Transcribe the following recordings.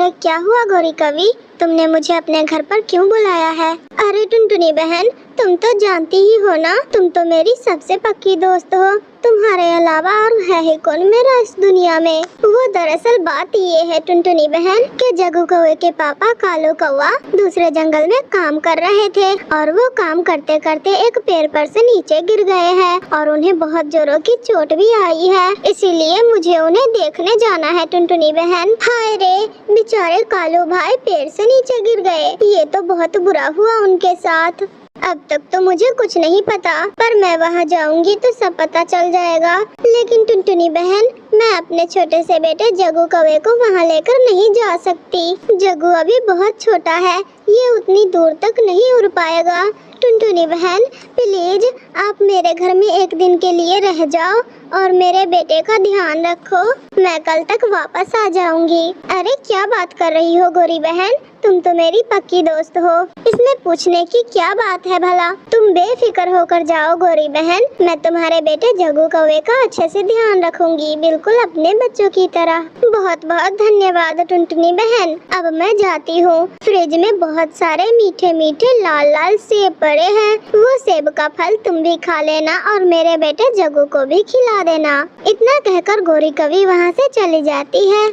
अरे क्या हुआ गौरी कवि, तुमने मुझे अपने घर पर क्यों बुलाया है? अरे टुनटुनी बहन, तुम तो जानती ही हो ना, तुम तो मेरी सबसे पक्की दोस्त हो। तुम्हारे अलावा और है ही कौन मेरा इस दुनिया में। वो दरअसल बात ये है टुनटुनी बहन कि जग्गू कौवे के पापा कालू कौवा दूसरे जंगल में काम कर रहे थे और वो काम करते करते एक पेड़ पर से नीचे गिर गए हैं और उन्हें बहुत जोरों की चोट भी आई है। इसीलिए मुझे उन्हें देखने जाना है टुनटुनी बहन। हाय रे, बेचारे कालू भाई पेड़ से नीचे गिर गए, ये तो बहुत बुरा हुआ उनके साथ। अब तक तो मुझे कुछ नहीं पता, पर मैं वहाँ जाऊंगी तो सब पता चल जाएगा। लेकिन टुनटुनी बहन, मैं अपने छोटे से बेटे जग्गू कौवे को वहाँ लेकर नहीं जा सकती। जग्गू अभी बहुत छोटा है, ये उतनी दूर तक नहीं उड़ पाएगा। टुनटुनी बहन प्लीज आप मेरे घर में एक दिन के लिए रह जाओ और मेरे बेटे का ध्यान रखो, मैं कल तक वापस आ जाऊंगी। अरे क्या बात कर रही हो गौरी बहन, तुम तो मेरी पक्की दोस्त हो, इसमें पूछने की क्या बात है भला। तुम बेफिक्र होकर जाओ गौरी बहन, मैं तुम्हारे बेटे जग्गू कौवे का अच्छे से ध्यान रखूंगी, बिल्कुल अपने बच्चों की तरह। बहुत बहुत धन्यवाद टुनटुनी बहन, अब मैं जाती हूँ। फ्रिज में बहुत सारे मीठे मीठे लाल लाल सेब पड़े हैं, वो सेब का फल तुम भी खा लेना और मेरे बेटे जग्गू को भी खिला देना। इतना कहकर गौरी कवि वहाँ से चली जाती है।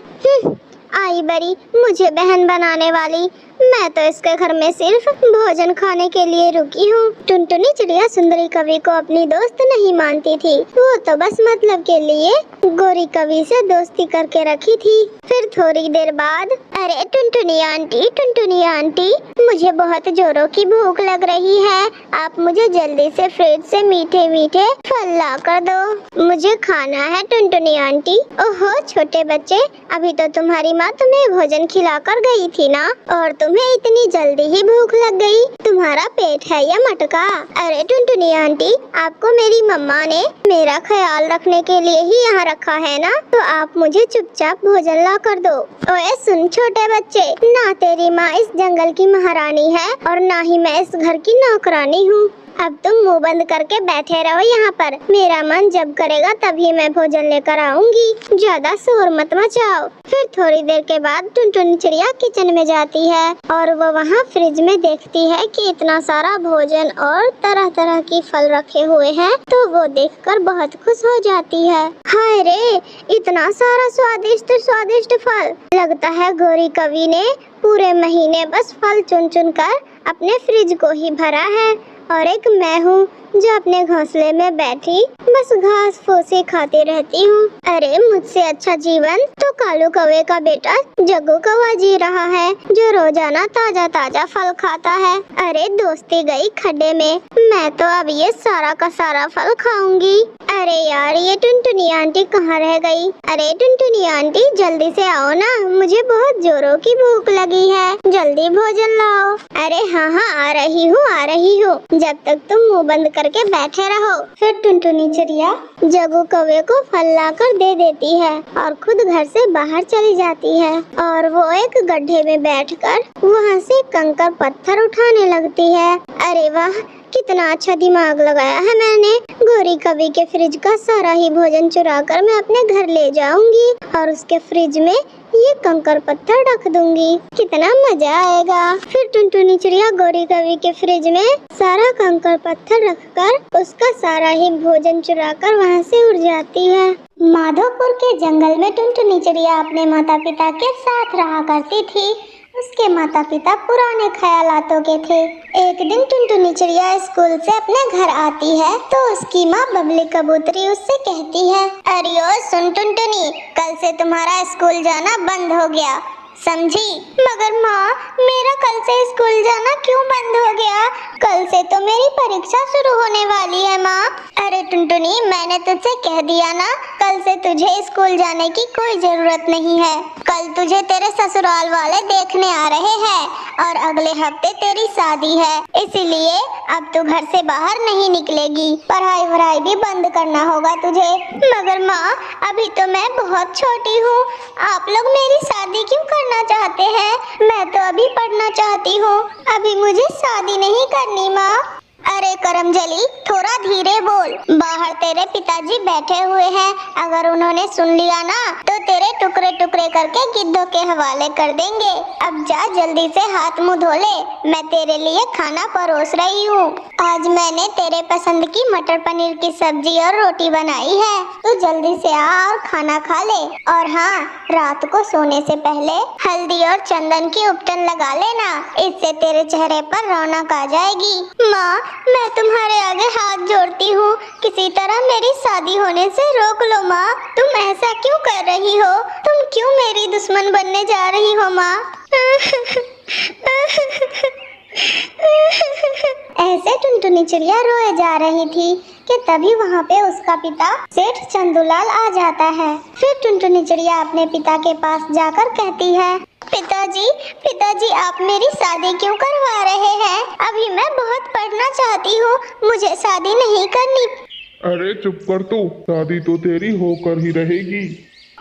आई बड़ी मुझे बहन बनाने वाली, मैं तो इसके घर में सिर्फ भोजन खाने के लिए रुकी हूँ। टुनटुनी चिड़िया सुंदरी कवि को अपनी दोस्त नहीं मानती थी, वो तो बस मतलब के लिए गौरी कवि से दोस्ती करके रखी थी। फिर थोड़ी देर बाद, अरे टुनटुनी आंटी, मुझे बहुत जोरों की भूख लग रही है, आप मुझे जल्दी से फ्रिज से मीठे मीठे फल ला कर दो, मुझे खाना है टुनटुनी आंटी। ओहो छोटे बच्चे, अभी तो तुम्हारी माँ तुम्हें भोजन खिला कर गई थी ना, और तुम्हें इतनी जल्दी ही भूख लग गई, तुम्हारा पेट है या मटका? अरे टुनटुनी आंटी, आपको मेरी मम्मा ने मेरा ख्याल रखने के लिए ही यहाँ रखा है ना, तो आप मुझे चुपचाप भोजन ला कर दो। ओए सुन छोटे बच्चे, ना तेरी माँ इस जंगल की महारानी है और ना ही मैं इस घर की नौकरानी हूँ। अब तुम मुंह बंद करके बैठे रहो यहाँ पर, मेरा मन जब करेगा तभी मैं भोजन लेकर आऊंगी, ज्यादा शोर मत मचाओ। फिर थोड़ी देर के बाद टुनटुनी चिड़िया किचन में जाती है और वो वहाँ फ्रिज में देखती है कि इतना सारा भोजन और तरह तरह की फल रखे हुए हैं, तो वो देखकर बहुत खुश हो जाती है। हाय रे, इतना सारा स्वादिष्ट स्वादिष्ट फल, लगता है गौरी कवि ने पूरे महीने बस फल चुन चुन कर अपने फ्रिज को ही भरा है, और एक मैं हूँ जो अपने घोंसले में बैठी बस घास फूसी खाती रहती हूँ। अरे मुझसे अच्छा जीवन तो कालू कौवे का बेटा जग्गू कौवा जी रहा है, जो रोजाना ताजा ताजा फल खाता है। अरे दोस्ती गई खड्डे में, मैं तो अब ये सारा का सारा फल खाऊंगी। अरे यार, ये टुनटुनी आंटी कहाँ रह गई? अरे टुनटुनी आंटी जल्दी से आओ ना, मुझे बहुत जोरों की भूख लगी है, जल्दी भोजन लाओ। अरे हाँ हाँ आ रही हूँ, जब तक तुम मुँह बंद करके बैठे रहो। फिर टुनटुनी चिड़िया जग्गू कौवे को फल लाकर दे देती है और खुद घर से बाहर चली जाती है, और वो एक गड्ढे में बैठकर वहाँ से कंकड़ पत्थर उठाने लगती है। अरे वाह, कितना अच्छा दिमाग लगाया है मैंने, गौरी कवि के फ्रिज का सारा ही भोजन चुरा कर मैं अपने घर ले जाऊंगी और उसके फ्रिज में ये कंकड़ पत्थर रख दूंगी, कितना मजा आएगा। फिर टुनटुनी चिड़िया गौरी कवि के फ्रिज में सारा कंकड़ पत्थर रखकर उसका सारा ही भोजन चुरा कर वहाँ से उड़ जाती है। माधोपुर के जंगल में टुनटुनी चिड़िया अपने माता पिता के साथ रहा करती थी। उसके माता पिता पुराने ख्यालातों के थे। एक दिन टुनटुनी चिड़िया स्कूल से अपने घर आती है तो उसकी माँ बबली कबूतरी उससे कहती है, अरे ओ सुन टुनटुनी, कल से तुम्हारा स्कूल जाना बंद हो गया, समझी? मगर माँ, मेरा कल से स्कूल जाना क्यों बंद हो गया? कल से तो मेरी परीक्षा शुरू होने वाली है माँ। अरे टुनटुनी, मैंने तुझसे कह दिया ना, कल से तुझे स्कूल जाने की कोई जरूरत नहीं है। कल तुझे तेरे ससुराल वाले देखने आ रहे हैं और अगले हफ्ते तेरी शादी है, इसीलिए अब तू घर से बाहर नहीं निकलेगी, पढ़ाई वढ़ाई भी बंद करना होगा तुझे। मगर माँ, अभी तो मैं बहुत छोटी हूँ, आप लोग मेरी शादी क्यों करना चाहते हैं? मैं तो अभी पढ़ना चाहती हूँ, अभी मुझे शादी नहीं करनी माँ। अरे करमजली, थोड़ा धीरे बोल। बाहर तेरे पिताजी बैठे हुए हैं, अगर उन्होंने सुन लिया ना तो तेरे टुकड़े टुकड़े करके गिद्धों के हवाले कर देंगे। अब जा जल्दी से हाथ मुंह धो ले, मैं तेरे लिए खाना परोस रही हूँ। आज मैंने तेरे पसंद की मटर पनीर की सब्जी और रोटी बनाई है, तू जल्दी से आ और खाना खा ले। और हाँ, रात को सोने से पहले हल्दी और चंदन की उपटन लगा लेना, इससे तेरे चेहरे पर रौनक आ जाएगी। माँ, मैं तुम्हारे आगे हाथ जोड़ती हूँ, किसी तरह मेरी शादी होने से रोक लो माँ। तुम ऐसा क्यों कर रही हो? तुम क्यों मेरी दुश्मन बनने जा रही हो माँ? ऐसे टुनटुनी चिड़िया रोए जा रही थी कि तभी वहाँ पे उसका पिता सेठ चंदूलाल आ जाता है। फिर टुनटुनी चिड़िया अपने पिता के पास जाकर कहती है, पिताजी आप मेरी शादी क्यों करवा रहे हैं? अभी मैं बहुत पढ़ना चाहती हूँ, मुझे शादी नहीं करनी। अरे चुप कर तू, शादी तो तेरी होकर ही रहेगी।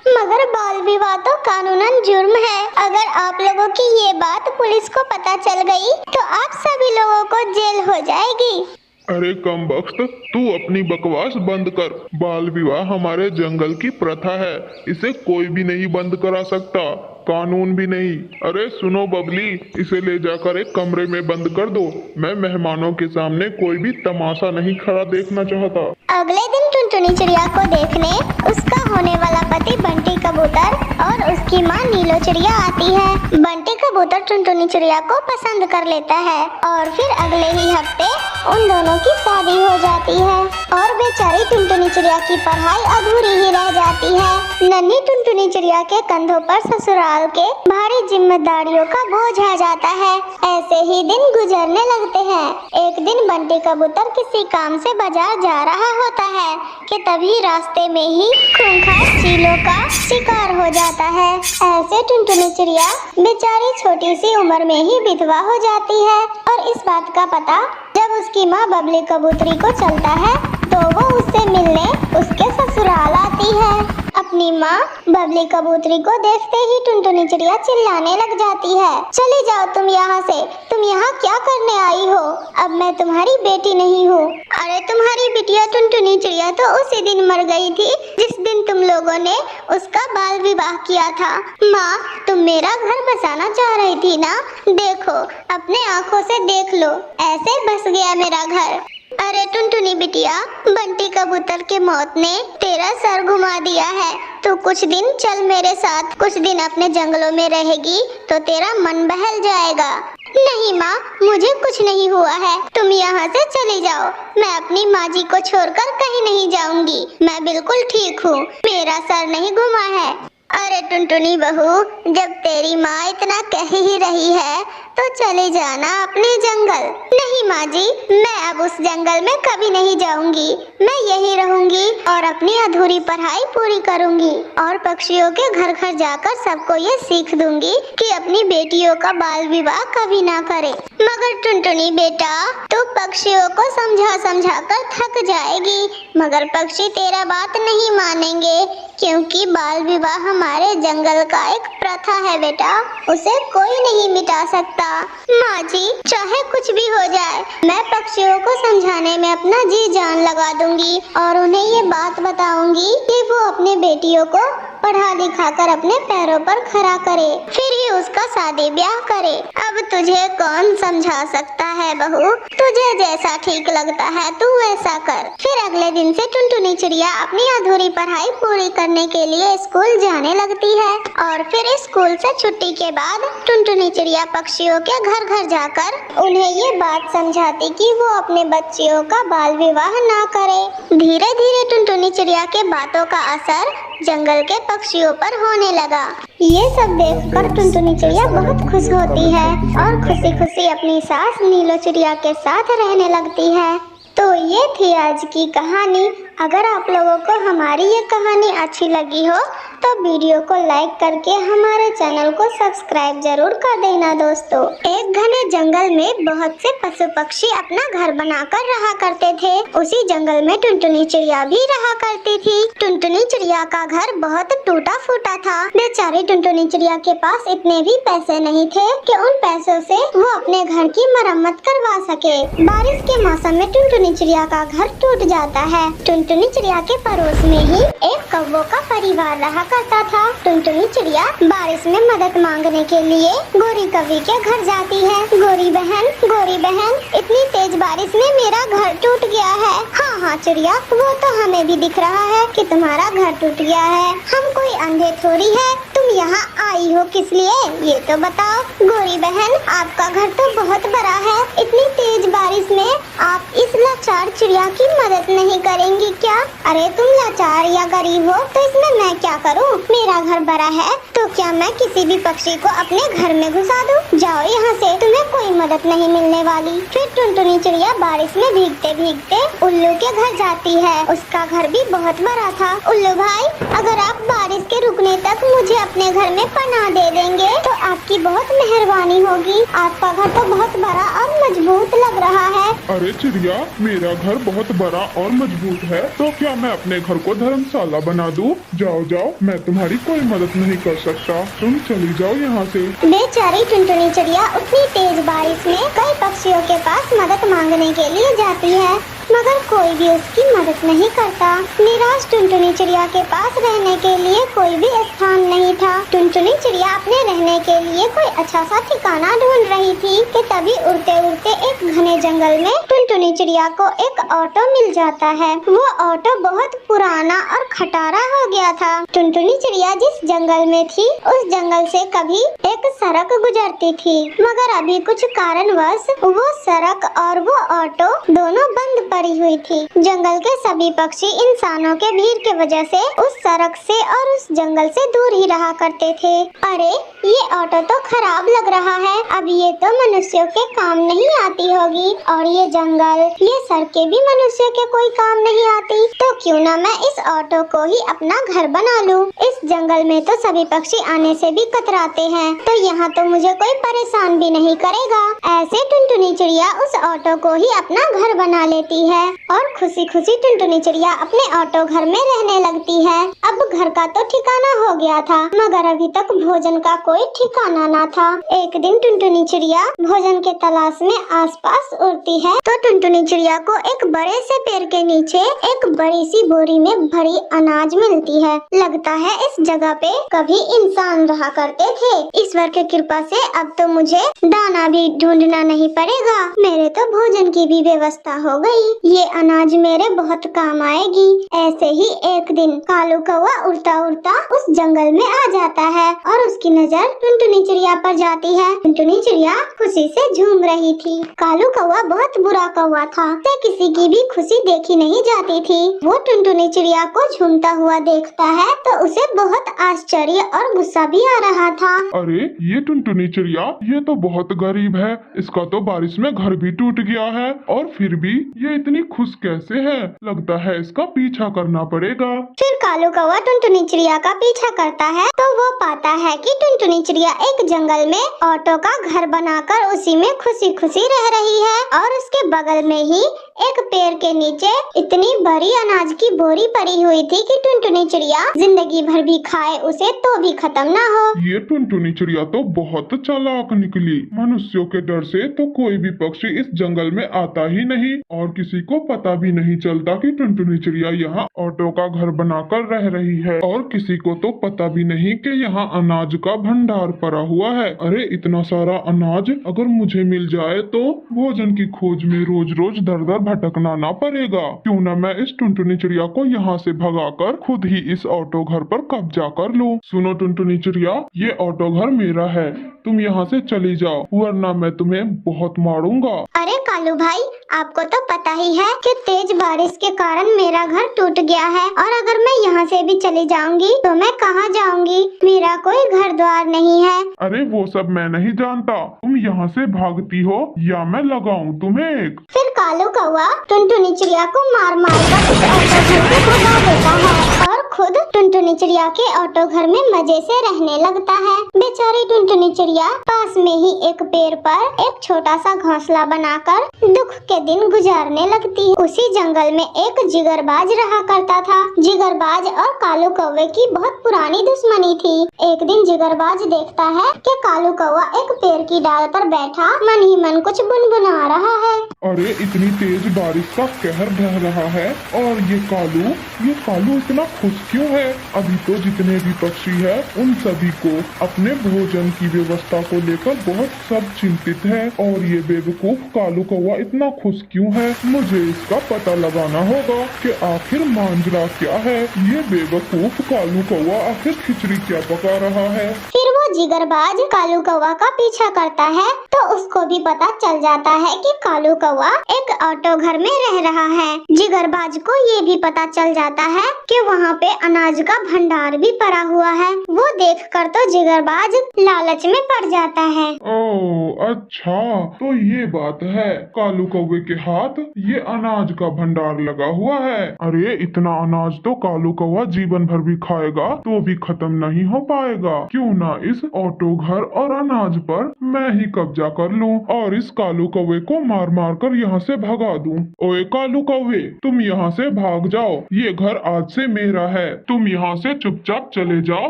मगर बाल विवाह तो कानूनन जुर्म है। अगर आप लोगों की ये बात पुलिस को पता चल गई तो आप सभी लोगों को जेल हो जाएगी। अरे कमबख्त, तू अपनी बकवास बंद कर। बाल विवाह हमारे जंगल की प्रथा है, इसे कोई भी नहीं बंद करा सकता, कानून भी नहीं। अरे सुनो बबली, इसे ले जाकर एक कमरे में बंद कर दो। मैं मेहमानों के सामने कोई भी तमाशा नहीं खड़ा देखना चाहता। अगले दिन टुनटुनी चिड़िया को देखने उसका होने वाला पति बंटी कबूतर और उसकी माँ नीलो चिड़िया आती है। बंटी कबूतर टुनटुनी चिड़िया को पसंद कर लेता है और फिर अगले ही हफ्ते उन दोनों की शादी हो जाती है और बेचारी टुनटुनी चिड़िया की पढ़ाई अधूरी ही रह जाती है। नन्ही टुनटुनी चिड़िया के कंधों पर ससुराल के भारी जिम्मेदारियों का बोझ आ जाता है। ऐसे ही दिन गुजरने लगते हैं। एक दिन बंटी कबूतर किसी काम से बाजार जा रहा होता है कि तभी रास्ते में ही खूंखार चीलों का शिकार हो जाता है। ऐसे टुनटुनी चिड़िया बेचारी छोटी सी उम्र में ही विधवा हो जाती है और इस बात का पता जब उसकी माँ बबली कबूतरी को चलता है तो वो उससे मिलने उसके ससुराल आती है। अपनी माँ बबली कबूतरी को देखते ही टुनटुनी चिड़िया चिल्लाने लग जाती है, चली जाओ तुम यहाँ से, तुम यहाँ क्या करने आई हो? अब मैं तुम्हारी बेटी नहीं हूँ। अरे तुम्हारी बिटिया टुनटुनी चिड़िया तो उसी दिन मर गई थी जिस दिन तुम लोगों ने उसका बाल विवाह किया था। माँ, तुम मेरा घर बसाना चाह रही थी ना? देखो, अपने आँखों से देख लो, ऐसे बस गया मेरा घर। अरे टुनटुनी बिटिया, बंटी कबूतर के मौत ने तेरा सर घुमा दिया है, तो कुछ दिन चल मेरे साथ, कुछ दिन अपने जंगलों में रहेगी तो तेरा मन बहल जाएगा। नहीं माँ, मुझे कुछ नहीं हुआ है, तुम यहाँ से चली जाओ। मैं अपनी माँ जी को छोड़कर कहीं नहीं जाऊंगी, मैं बिल्कुल ठीक हूँ, मेरा सर नहीं घुमा है। अरे टुनटुनी बहू, जब तेरी माँ इतना कह ही रही है तो चले जाना अपने जंगल। नहीं माँ जी, मैं अब उस जंगल में कभी नहीं जाऊंगी, मैं यही रहूंगी और अपनी अधूरी पढ़ाई पूरी करूंगी और पक्षियों के घर घर जाकर सबको ये सीख दूंगी कि अपनी बेटियों का बाल विवाह कभी ना करे। मगर टुनटुनी बेटा, तू पक्षियों को समझा समझा कर थक जाएगी, मगर पक्षी तेरा बात नहीं मानेंगे क्योंकि बाल विवाह हमारे जंगल का एक प्रथा है बेटा, उसे कोई नहीं मिटा सकता। माँ जी, चाहे कुछ भी हो जाए, मैं पक्षियों को समझाने में अपना जी जान लगा दूंगी और उन्हें ये बात बताऊंगी कि वो अपने बेटियों को पढ़ा लिखा कर अपने पैरों पर खड़ा करे, फिर ही उसका शादी ब्याह करे। अब तुझे कौन समझा सकता है बहू, तुझे जैसा ठीक लगता है तू वैसा कर। फिर अगले दिन से टुनटुनी चिड़िया अपनी अधूरी पढ़ाई पूरी करने के लिए स्कूल जाने लगती है और फिर स्कूल से छुट्टी के बाद टुनटुनी चिड़िया पक्षियों के घर घर जाकर उन्हें ये बात समझाती कि वो अपने बच्चियों का बाल विवाह ना करे। धीरे धीरे टुनटुनी चिड़िया के बातों का असर जंगल के पक्षियों पर होने लगा। ये सब देखकर टुनटुनी चिड़िया बहुत खुश होती है और खुशी खुशी अपनी सास नीलो चिड़िया के साथ रहने लगती है। तो ये थी आज की कहानी। अगर आप लोगों को हमारी ये कहानी अच्छी लगी हो तो वीडियो को लाइक करके हमारे चैनल को सब्सक्राइब जरूर कर देना दोस्तों। एक घने जंगल में बहुत से पशु पक्षी अपना घर बनाकर रहा करते थे। उसी जंगल में टुनटुनी चिड़िया भी रहा करती थी। टुनटुनी चिड़िया का घर बहुत टूटा फूटा था। बेचारी टुनटुनी चिड़िया के पास इतने भी पैसे नहीं थे कि उन पैसों से वो अपने घर की मरम्मत करवा सके। बारिश के मौसम में टुनटुनी चिड़िया का घर टूट जाता है। टुनटुनी चिड़िया के पड़ोस में ही एक कौवों का परिवार रहा करता था। टुनटुनी चिड़िया बारिश में मदद मांगने के लिए गोरी कवि के घर जाती है। गोरी बहन, इतनी तेज बारिश में मेरा घर टूट गया है। हाँ चिड़िया, वो तो हमें भी दिख रहा है कि तुम्हारा घर टूट गया है। हम कोई अंधे थोड़ी है। तुम यहाँ आई हो किस लिए, ये तो बताओ। गोरी बहन, आपका घर तो बहुत बड़ा है। इतनी तेज बारिश में आप इस लाचार चिड़िया की मदद नहीं करेंगी क्या? अरे तुम लाचार या गरीब हो तो इसमें मैं क्या करूं? मेरा घर बड़ा है तो क्या मैं किसी भी पक्षी को अपने घर में घुसा दूं? जाओ यहाँ से, तुम्हें कोई मदद नहीं मिलने वाली। फिर टुनटुनी चिड़िया बारिश में भीगते भीगते उल्लू के घर जाती है। उसका घर भी बहुत बड़ा था। उल्लू भाई, अगर आप बारिश के रुकने तक मुझे अपने घर में पनाह दे देंगे तो आपकी बहुत मेहरबानी होगी। आपका घर तो बहुत बड़ा और मजबूत लग रहा है। अरे चिड़िया, मेरा घर बहुत बड़ा और मजबूत है तो क्या मैं अपने घर को धर्मशाला बना दूं? जाओ जाओ, मैं तुम्हारी कोई मदद नहीं कर सकता। तुम चली जाओ यहाँ से। बेचारी टुनटुनी चिड़िया उतनी तेज बारिश में कई पक्षियों के पास मदद मांगने के लिए जाती है, मगर कोई भी उसकी मदद नहीं करता। निराश टुनटुनी चिड़िया के पास रहने के लिए कोई भी स्थान नहीं था। टुनटुनी चिड़िया अपने रहने के लिए कोई अच्छा सा ठिकाना ढूंढ रही थी कि तभी उड़ते उड़ते एक घने जंगल में टुनटुनी चिड़िया को एक ऑटो मिल जाता है। वो ऑटो बहुत पुराना और खटारा हो गया था। टुनटुनी चिड़िया जिस जंगल में थी उस जंगल से कभी एक सड़क गुजरती थी, मगर अभी कुछ कारणवश वो सड़क और वो ऑटो दोनों बंद पड़ी हुई थी। जंगल के सभी पक्षी इंसानों के भीड़ के वजह से उस सड़क से और उस जंगल से दूर ही रहा करते थे। अरे ये ऑटो तो खराब लग रहा है, अब ये तो मनुष्यों के काम नहीं आती होगी, और ये जंगल, ये सड़कें भी मनुष्य के कोई काम नहीं आती, तो क्यों ना मैं इस ऑटो को ही अपना घर बना लूं। इस जंगल में तो सभी पक्षी आने से भी कतराते हैं, तो यहाँ तो मुझे कोई परेशान भी नहीं करेगा। ऐसे टुनटुनी चिड़िया उस ऑटो को ही अपना घर बना लेती है और खुशी खुशी टुनटुनी चिड़िया अपने ऑटो घर में रहने लगती है। अब घर का तो ठिकाना हो गया था, मगर अभी तक भोजन का कोई ठिकाना ना था। एक दिन टुनटुनी चिड़िया भोजन के तलाश में आसपास उड़ती है तो टुनटुनी चिड़िया को एक बड़े से पेड़ के नीचे एक बड़ी सी बोरी में भरी अनाज मिलती है। लगता है इस जगह पे कभी इंसान रहा करते थे। ईश्वर की कृपा से अब तो मुझे दाना भी ढूंढना नहीं पड़ेगा, मेरे तो भोजन की भी व्यवस्था हो गई। ये अनाज मेरे बहुत काम आएगी। ऐसे ही एक दिन कालू कौवा उड़ता उड़ता उस जंगल में आ जाता है और उसकी नजर टुनटुनी चिड़िया पर जाती है। टुनटुनी चिड़िया खुशी से झूम रही थी। कालू कौवा बहुत बुरा कौवा था, उसे किसी की भी खुशी देखी नहीं जाती थी। वो टुनटुनी चिड़िया को झूमता हुआ देखता है तो उसे बहुत आश्चर्य और गुस्सा भी आ रहा था। अरे ये टुनटुनी चिड़िया, ये तो बहुत गरीब है, इसका तो बारिश में घर भी टूट गया है और फिर भी ये इतनी खुश कैसे है? लगता है इसका पीछा करना पड़ेगा। फिर कालू कौवा टुनटुनी चिड़िया का पीछा करता है तो वो पाता है कि टुनटुनी चिड़िया एक जंगल में ऑटो का घर बनाकर उसी में खुशी खुशी रह रही है और उसके बगल में ही एक पेड़ के नीचे इतनी बड़ी अनाज की बोरी पड़ी हुई थी कि टुनटुनी चिड़िया जिंदगी भर भी खाए उसे तो भी खत्म ना हो। ये टुनटुनी चिड़िया तो बहुत चालाक निकली। मनुष्यों के डर से तो कोई भी पक्षी इस जंगल में आता ही नहीं और किसी को पता भी नहीं चलता कि टुनटुनी चिड़िया यहाँ ऑटो का घर बनाकर रह रही है, और किसी को तो पता भी नहीं कि यहाँ अनाज का भंडार पड़ा हुआ है। अरे इतना सारा अनाज अगर मुझे मिल जाए तो भोजन की खोज में रोज रोज दर दर भटकना ना पड़ेगा। क्यों न मैं इस टुनटुनी चिड़िया को यहाँ से भगाकर खुद ही इस ऑटो घर पर कब्जा कर लूं। सुनो टुनटुनी चिड़िया, ये ऑटो घर मेरा है, तुम यहाँ से चली जाओ वरना मैं तुम्हें बहुत मारूंगा। अरे कालू भाई, आपको तो पता ही है कि तेज बारिश के कारण मेरा घर टूट गया है और अगर मैं यहाँ से भी चली जाऊंगी तो मैं कहाँ जाऊंगी? मेरा कोई घर द्वार नहीं है। अरे वो सब मैं नहीं जानता, तुम यहाँ से भागती हो या मैं लगाऊं तुम्हें एक। फिर कालू कौवा टुनटुनी चिड़िया को मार मार कर उस ऑटो घर को भगा देता है और खुद टुनटुनी चिड़िया के ऑटो घर में मजे से रहने लगता है। बेचारी टुनटुनी चिड़िया पास में ही एक पेड़ पर एक छोटा सा घोंसला बनाकर दुख के दिन गुजारने लगती है। उसी जंगल में एक जिगरबाज रहा करता था। जिगरबाज और कालू कौवे की बहुत पुरानी दुश्मनी थी। एक दिन जिगरबाज देखता है कि कालू कौवा एक पेड़ की डाल पर बैठा मन ही मन कुछ गुनगुना रहा है। अरे इतनी तेज बारिश का कहर ढह रहा है और ये कालू इतना खुश क्यों है? अभी तो जितने भी पक्षी हैं उन सभी को अपने भोजन की व्यवस्था को लेकर बहुत सब चिंतित है और ये बेवकूफ कालू कौवा इतना खुश क्यों है? मुझे इसका पता लगाना होगा कि आखिर मांजरा क्या है। ये बेवकूफ कालू कौवा आखिर खिचड़ी क्या पका रहा है? फिर वो जिगरबाज कालू कौवा का पीछा करता है तो उसको भी पता चल जाता है कि कालू कौवा एक ऑटो घर में रह रहा है। जिगरबाज को ये भी पता चल जाता है कि वहाँ पे अनाज का भंडार भी पड़ा हुआ है। वो देखकर तो जिगरबाज लालच में पड़ जाता है। ओह अच्छा, तो ये बात है, कालू कौवे के हाथ ये अनाज का भंडार लगा हुआ है। अरे इतना अनाज तो कालू कौवा जीवन भर भी खाएगा तो भी खत्म नहीं हो पाएगा। क्यों ना इस ऑटो घर और अनाज पर मैं ही कब्जा कर लूं और इस कालू कौवे को मार मार कर यहाँ से भगा दूं। ओए कालू कौवे, तुम यहाँ से भाग जाओ, ये घर आज से मेरा है। तुम यहाँ से चुपचाप चले जाओ,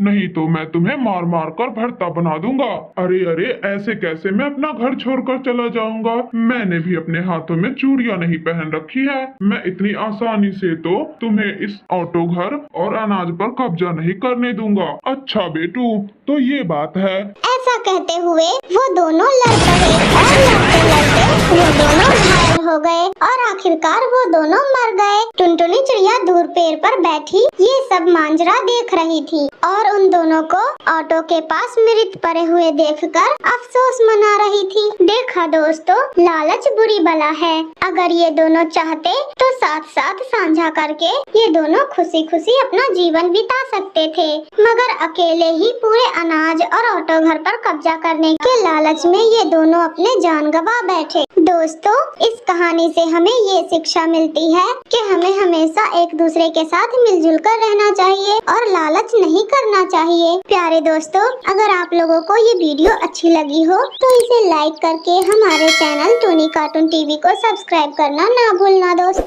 नहीं तो मैं तुम्हें मार मार कर भरता बना दूंगा। अरे अरे, ऐसे कैसे मैं अपना घर छोड़कर चला जाऊंगा? मैंने भी अपने हाथों में चूड़ियां नहीं पहन रखी है। मैं इतनी आसानी से तो तुम्हें इस ऑटो घर और अनाज पर कब्जा नहीं करने दूंगा। अच्छा बेटू, तो ये बात है। ऐसा कहते हुए वो दोनों लड़ पड़े और लड़ते लड़ते वो दोनों घायल हो गए और आखिरकार वो दोनों मर गए। टुनटुनी चिड़िया दूर पेड़ पर बैठी ये सब मांजरा देख रही थी और उन दोनों को ऑटो के पास मृत पड़े हुए देखकर अफसोस मना रही थी। देखा दोस्तों, लालच बुरी बला है। अगर ये दोनों चाहते तो साथ साथ साझा करके ये दोनों खुशी खुशी अपना जीवन बिता सकते थे, मगर अकेले ही पूरे अनाज और ऑटो घर पर कब्जा करने के लालच में ये दोनों अपने जान गंवा बैठे। दोस्तों, इस कहानी से हमें ये शिक्षा मिलती है कि हमें हमेशा एक दूसरे के साथ मिलजुल कर रहना चाहिए और लालच नहीं करना चाहिए। प्यारे दोस्तों, अगर आप लोगों को ये वीडियो अच्छी लगी हो तो इसे लाइक करके हमारे चैनल टोनी कार्टून टीवी को सब्सक्राइब करना ना भूलना दोस्तों।